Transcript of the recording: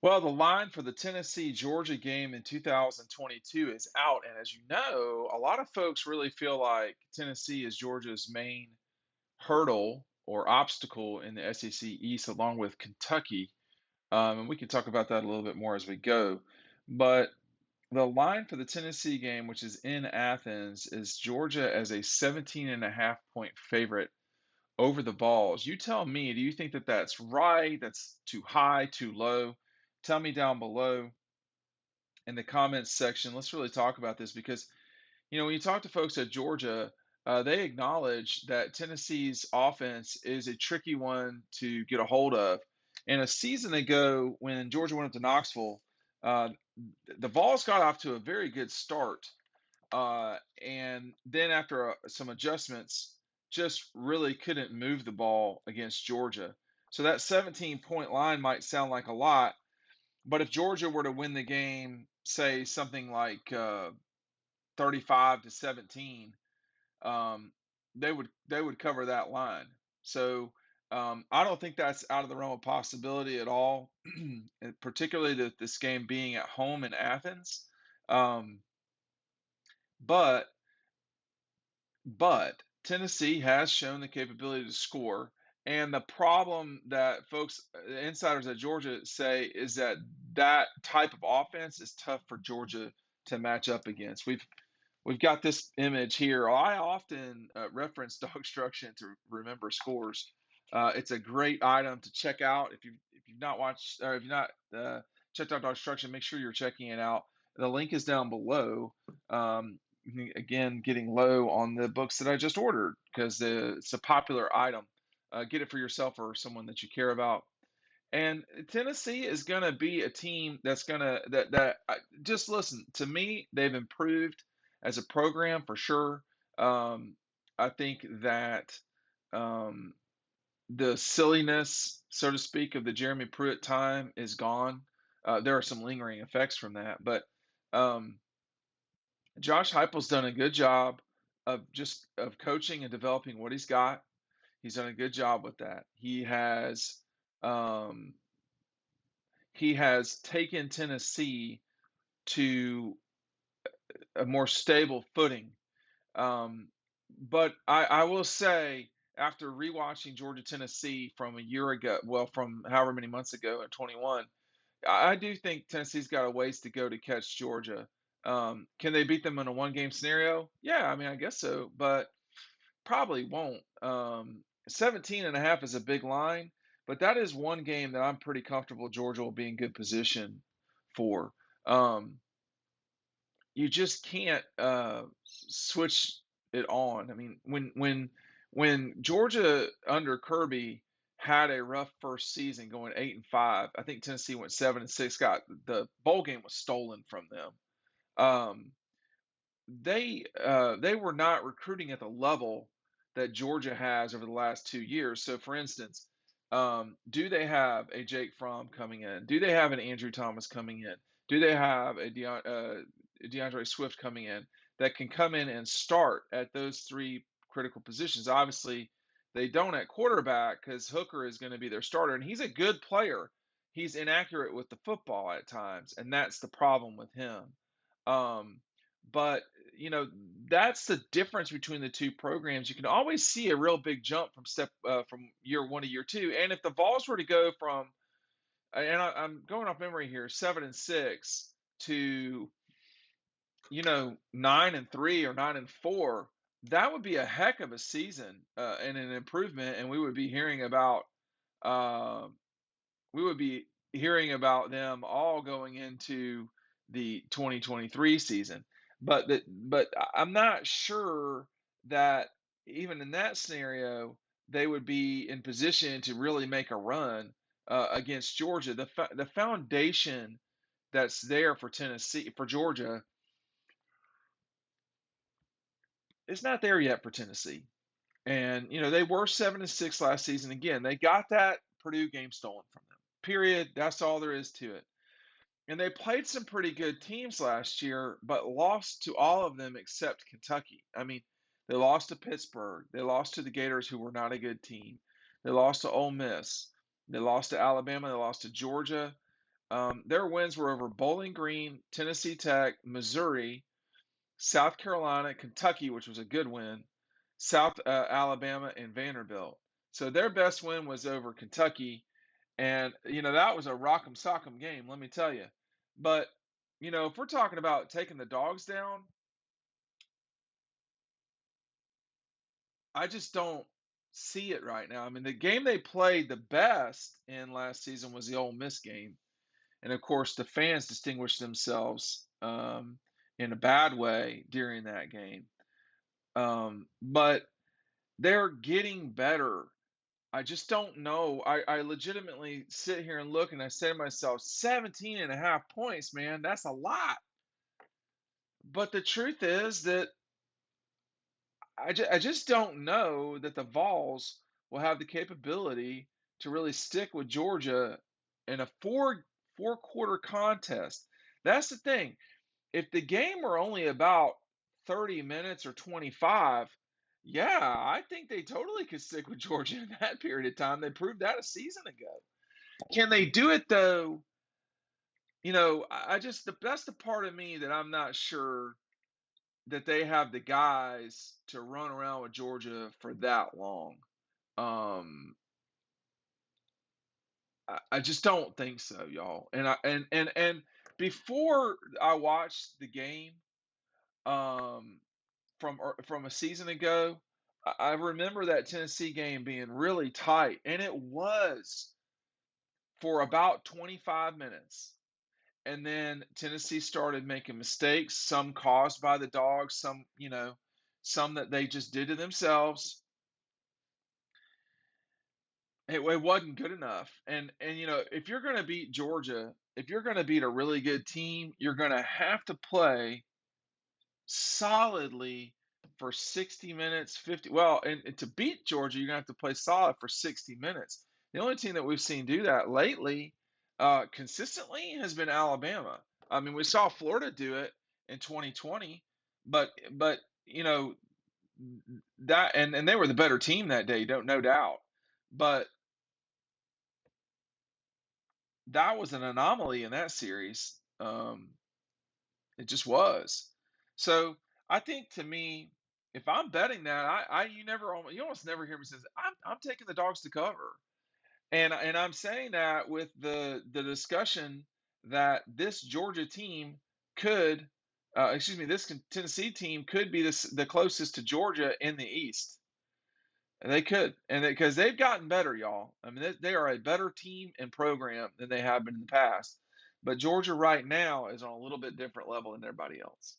Well, the line for the Tennessee-Georgia game in 2022 is out, and as you know, a lot of folks really feel like Tennessee is Georgia's main hurdle or obstacle in the SEC East, along with Kentucky. And we can talk about that a little bit more as we go. But the line for the Tennessee game, which is in Athens, is Georgia as a 17.5 point favorite over the Vols. You tell me, do you think that that's right? That's too high, too low? Tell me down below in the comments section. Let's really talk about this because, when you talk to folks at Georgia, they acknowledge that Tennessee's offense is a tricky one to get a hold of. And a season ago, when Georgia went up to Knoxville, uh, the Vols got off to a very good start. And then after some adjustments, just really couldn't move the ball against Georgia. So that 17-point line might sound like a lot, but if Georgia were to win the game, say something like 35-17, um, they would cover that line. So I don't think that's out of the realm of possibility at all, and particularly this game being at home in Athens. Um, but But Tennessee has shown the capability to score. And the problem that folks, insiders at Georgia say is that type of offense is tough for Georgia to match up against. We've got this image here. I often reference DAWGSTRUCTION to remember scores. It's a great item to check out. If you've not watched or if you've not checked out DAWGSTRUCTION, make sure you're checking it out. The link is down below. Again, getting low on the books that I just ordered because it's a popular item. Get it for yourself or someone that you care about. And Tennessee is going to be a team that's going to just listen to me. They've improved as a program for sure. I think that um, the silliness, so to speak, of the Jeremy Pruitt time is gone. There are some lingering effects from that, but um, Josh Heupel's done a good job of coaching and developing what he's got. He's done a good job with that. Um, he has taken Tennessee to a more stable footing. Um, but I will say, after rewatching Georgia Tennessee from a year ago, well, from however many months ago in 21, I do think Tennessee's got a ways to go to catch Georgia. Can they beat them in a one-game scenario? Yeah, I mean, I guess so, but probably won't. 17.5 is a big line, but that is one game that I'm pretty comfortable Georgia will be in good position for. Um, you just can't switch it on. I mean, when Georgia under Kirby had a rough first season, going 8-5, I think Tennessee went 7-6. Got the bowl game was stolen from them. Um, they were not recruiting at the level that Georgia has over the last 2 years. So, for instance, do they have a Jake Fromm coming in? Do they have an Andrew Thomas coming in? Do they have a DeAndre Swift coming in that can come in and start at those three critical positions? Obviously, they don't at quarterback because Hooker is going to be their starter, and he's a good player. He's inaccurate with the football at times, and that's the problem with him. Um, but you know that's the difference between the two programs. You can always see a real big jump from year one to year two. And if the Vols were to go from, and I'm going off memory here, 7-6 to 9-3 or 9-4, that would be a heck of a season and an improvement. And uh, we would be hearing about them all going into the 2023 season. But I'm not sure that even in that scenario they would be in position to really make a run against Georgia. The foundation that's there for Georgia is not there yet for Tennessee. And they were 7-6 last season. Again, they got that Purdue game stolen from them. Period. That's all there is to it. And they played some pretty good teams last year, but lost to all of them except Kentucky. I mean, they lost to Pittsburgh. They lost to the Gators, who were not a good team. They lost to Ole Miss. They lost to Alabama. They lost to Georgia. Their wins were over Bowling Green, Tennessee Tech, Missouri, South Carolina, Kentucky, which was a good win, South Alabama, and Vanderbilt. So their best win was over Kentucky, and that was a rock'em sock'em game, let me tell you. But if we're talking about taking the dogs down, I just don't see it right now. I mean, the game they played the best in last season was the Ole Miss game, and of course, the fans distinguished themselves in a bad way during that game. But they're getting better. I just don't know. I legitimately sit here and look and I say to myself, 17 and a half points, man, that's a lot. But the truth is that I just don't know that the Vols will have the capability to really stick with Georgia in a four quarter contest. That's the thing. If the game were only about 30 minutes or 25, yeah, I think they totally could stick with Georgia in that period of time. They proved that a season ago. Can they do it though? I just that's the part of me that I'm not sure that they have the guys to run around with Georgia for that long. Um, I just don't think so, y'all. And before I watched the game, um, from a season ago, I remember that Tennessee game being really tight, and it was for about 25 minutes. And then Tennessee started making mistakes, some caused by the dogs, some that they just did to themselves. It wasn't good enough. And if you're going to beat Georgia, if you're going to beat a really good team, you're going to have to play solidly for 60 minutes, 50. Well, and to beat Georgia, you're going to have to play solid for 60 minutes. The only team that we've seen do that lately consistently has been Alabama. I mean, we saw Florida do it in 2020, but that and they were the better team that day, don't no doubt. But that was an anomaly in that series. It just was. So I think to me, if I'm betting that, you almost never hear me say I'm taking the dogs to cover, and I'm saying that with the discussion that this Georgia team could, excuse me, this Tennessee team could be the closest to Georgia in the East. They could, and because they've gotten better, y'all. I mean, they are a better team and program than they have been in the past. But Georgia right now is on a little bit different level than everybody else.